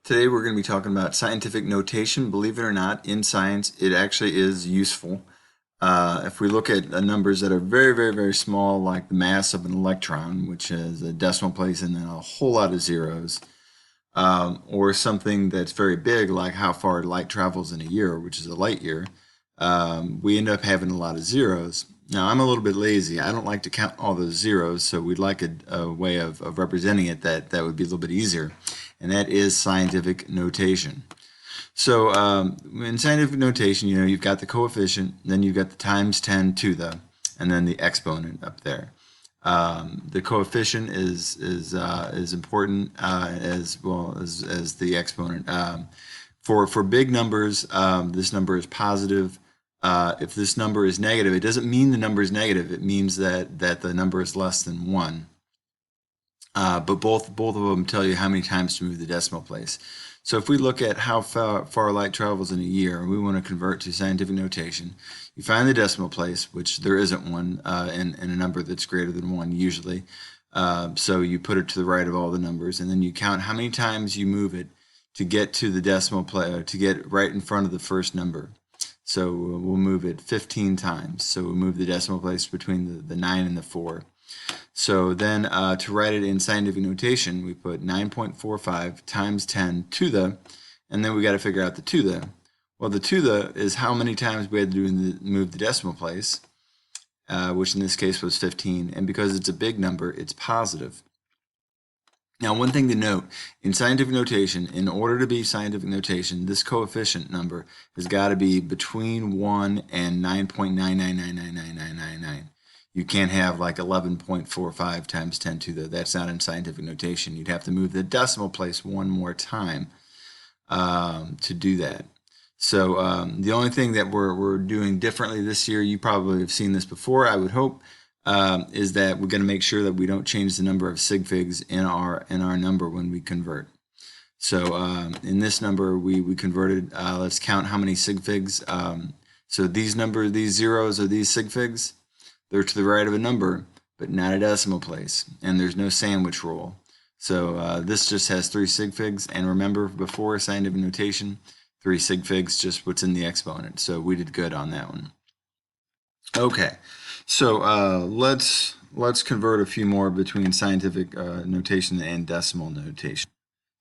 Today we're going to be talking about scientific notation. Believe it or not, in science it actually is useful. If we look at numbers that are very, very, very small, like the mass of an electron, which is a decimal place and then a whole lot of zeros, or something that's very big, like how far light travels in a year, which is a light year, we end up having a lot of zeros. Now, I'm a little bit lazy. I don't like to count all those zeros, so we'd like a way of representing it that would be a little bit easier, and that is scientific notation. So in scientific notation, you've got the coefficient, then you've got the times 10 to the, and then the exponent up there. The coefficient is important as well as the exponent. For big numbers, this number is positive. If this number is negative, it doesn't mean the number is negative. It means that the number is less than 1. But both of them tell you how many times to move the decimal place. So if we look at how far light travels in a year, and we want to convert to scientific notation, you find the decimal place, which there isn't one in a number that's greater than 1 usually. So you put it to the right of all the numbers, and then you count how many times you move it to get to the decimal place, to get right in front of the first number. So we'll move it 15 times. So we'll move the decimal place between the 9 and the 4. So then to write it in scientific notation, we put 9.45 times 10 to the, and then we got to figure out the to the. Well, the to the is how many times we had to move the decimal place, which in this case was 15. And because it's a big number, it's positive. Now, one thing to note, in scientific notation, in order to be scientific notation, this coefficient number has got to be between 1 and 9.9999999. You can't have like 11.45 times 10 to the, that's not in scientific notation. You'd have to move the decimal place one more time to do that. So the only thing that we're doing differently this year, you probably have seen this before, I would hope, is that we're going to make sure that we don't change the number of sig figs in our number when we convert. So in this number we converted, let's count how many sig figs. So these zeros are these sig figs. They're to the right of a number, but not a decimal place, and there's no sandwich rule. So this just has 3 sig figs, and remember before scientific notation, 3 sig figs, just what's in the exponent. So we did good on that one. Okay, so let's convert a few more between scientific notation and decimal notation.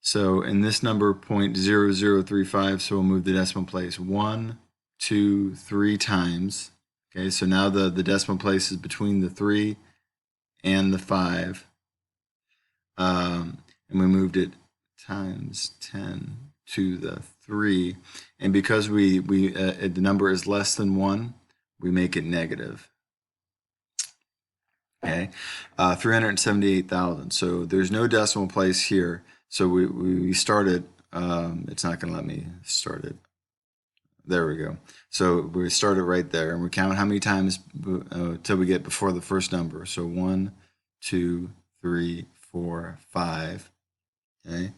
So in this number, 0.0035, so we'll move the decimal place 1, 2, 3 times. Okay, so now the decimal place is between the 3 and the 5. And we moved it times 10 to the 3. And because the number is less than 1, we make it negative. Okay, 378,000. So there's no decimal place here. So we started, it's not going to let me start it. There we go. So we started right there, and we count how many times till we get before the first number. So 1, 2, 3, 4, 5. Okay.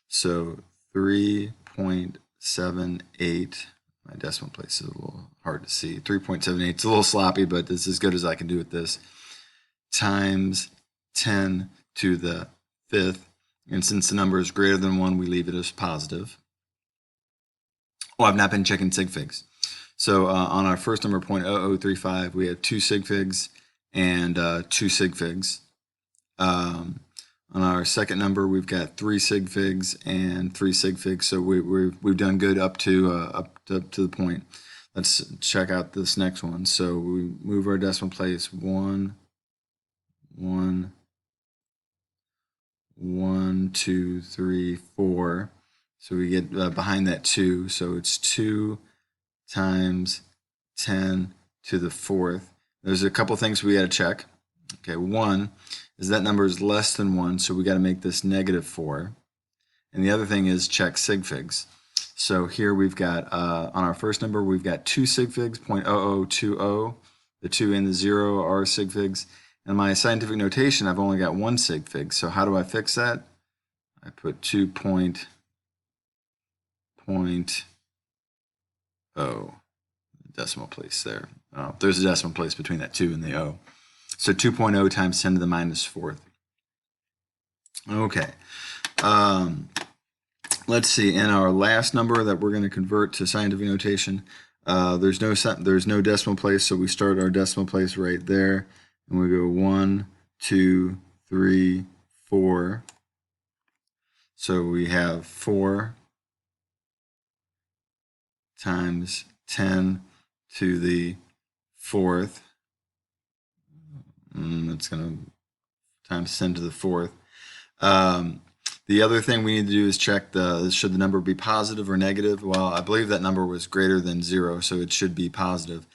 So 3.78. My decimal place is a little hard to see. 3.78. It's a little sloppy, but it's as good as I can do with this. Times 10 to the 5th. And since the number is greater than 1, we leave it as positive. Oh, I've not been checking sig figs. So on our first number, 0.0035, we have 2 sig figs and 2 sig figs. On our second number, we've got 3 sig figs and 3 sig figs. So we've done good up to the point. Let's check out this next one. So we move our decimal place 1, 1, 1, 2, 3, 4. So we get behind that 2, so it's 2 times 10 to the 4th. There's a couple things we got to check. Okay, one is that number is less than 1, so we got to make this negative 4. And the other thing is check sig figs. So here we've got, on our first number, we've got 2 sig figs, 0.0020. The 2 and the 0 are sig figs. And my scientific notation, I've only got 1 sig fig. So how do I fix that? I put 2.0, decimal place there. There's a decimal place between that 2 and the O. So 2.0 times 10 to the minus 4th. Okay. let's see, in our last number that we're going to convert to scientific notation, there's no decimal place, so we start our decimal place right there, and we go 1, 2, 3, 4. So we have 4 times 10 to the fourth. That's going to times 10 to the fourth. The other thing we need to do is check should the number be positive or negative. Well, I believe that number was greater than 0, so it should be positive.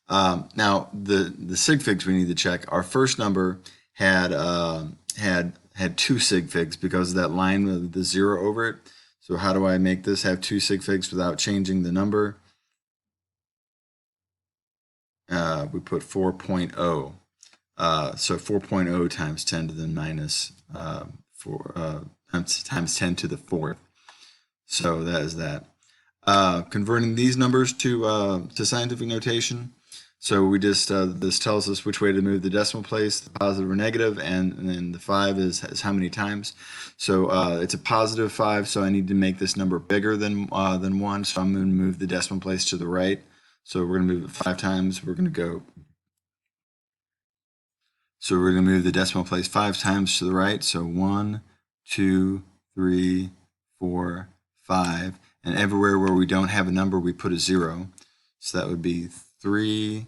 Now, the sig figs we need to check. Our first number had had 2 sig figs because of that line with the 0 over it. So how do I make this have 2 sig figs without changing the number? We put 4.0. So 4.0 times 10 to the minus 4 times 10 to the fourth. So that is that. Converting these numbers to scientific notation. So we just this tells us which way to move the decimal place, the positive or negative, and then the 5 is how many times. So it's a positive 5, so I need to make this number bigger than 1. So I'm going to move the decimal place to the right. So we're going to move it 5 times. We're going to go. So we're going to move the decimal place 5 times to the right. So 1, 2, 3, 4, 5. And everywhere where we don't have a number, we put a 0. So that would be 3,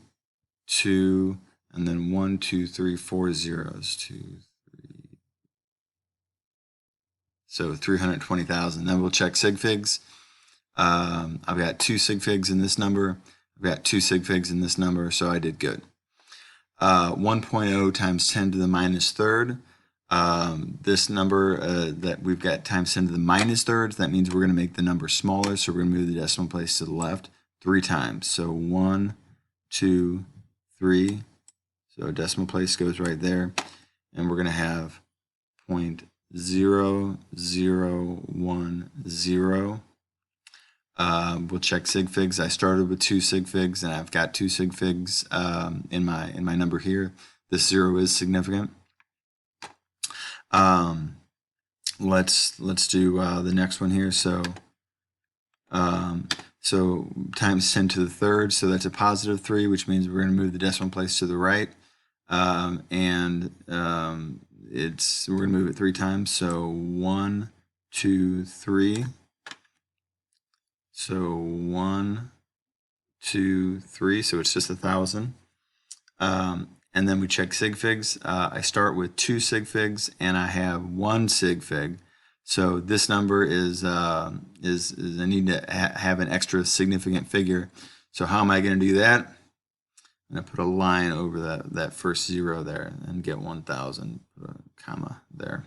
2, and then 1, 2, 3, 4 zeros. 2, 3. So 320,000. Then we'll check sig figs. I've got 2 sig figs in this number. I've got 2 sig figs in this number, so I did good. 1.0 times 10 to the minus third. This number that we've got times 10 to the minus third, that means we're going to make the number smaller, so we're going to move the decimal place to the left 3 times. So 1, 2, 3. So decimal place goes right there, and we're going to have 0.0010. We'll check sig figs. I started with 2 sig figs, and I've got 2 sig figs in my number here. This 0 is significant. Let's do the next one here. So times 10 to the third. So that's a positive 3, which means we're going to move the decimal place to the right, we're going to move it 3 times. So 1, 2, 3. So 1, 2, 3. So it's just 1,000. And then we check sig figs. I start with 2 sig figs, and I have 1 sig fig. So this number is I need to have an extra significant figure. So how am I going to do that? I'm going to put a line over that first 0 there and get 1,000. Put a comma there.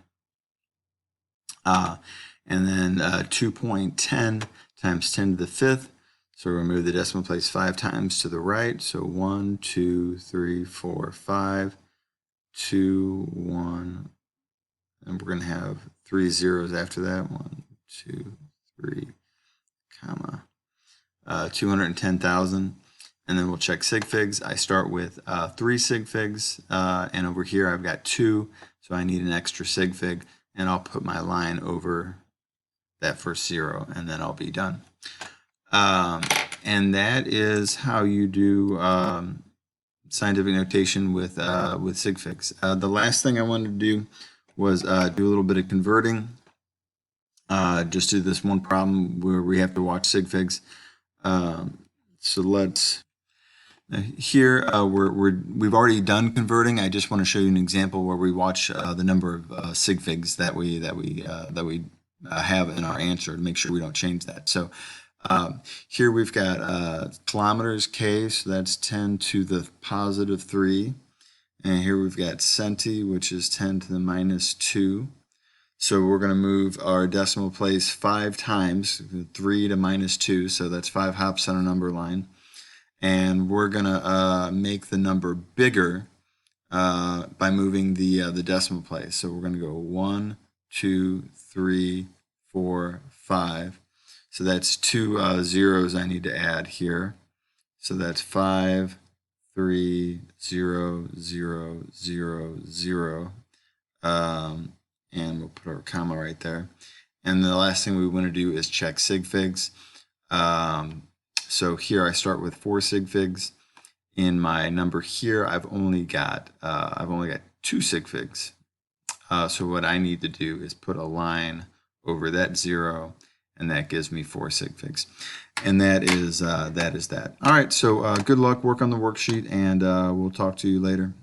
And then 2.10 times 10 to the fifth. So we'll move the decimal place 5 times to the right. So 1, 2, 3, 4, 5, 2, 1, and we're going to have 3 zeros after that. 1, 2, 3, comma, 210,000. And then we'll check sig figs. I start with 3 sig figs, and over here I've got 2, so I need an extra sig fig, and I'll put my line over that first 0, and then I'll be done. And that is how you do scientific notation with sig figs. The last thing I wanted to do was do a little bit of converting. Just do this one problem where we have to watch sig figs. So let's here we've already done converting. I just want to show you an example where we watch the number of sig figs that we have in our answer to make sure we don't change that. So here we've got kilometers, K, so that's 10 to the positive 3. And here we've got centi, which is 10 to the minus 2. So we're going to move our decimal place 5 times, 3 to minus 2, so that's 5 hops on a number line. And we're going to make the number bigger by moving the decimal place. So we're going to go 1, 2, 3, 4, 5. So that's 2 zeros I need to add here. So that's 5, 3, 0, 0, 0, 0. And we'll put our comma right there. And the last thing we want to do is check sig figs. So here I start with 4 sig figs. In my number here, I've only got 2 sig figs. So what I need to do is put a line over that 0, and that gives me 4 sig figs. And that is that. All right, so good luck, work on the worksheet, and we'll talk to you later.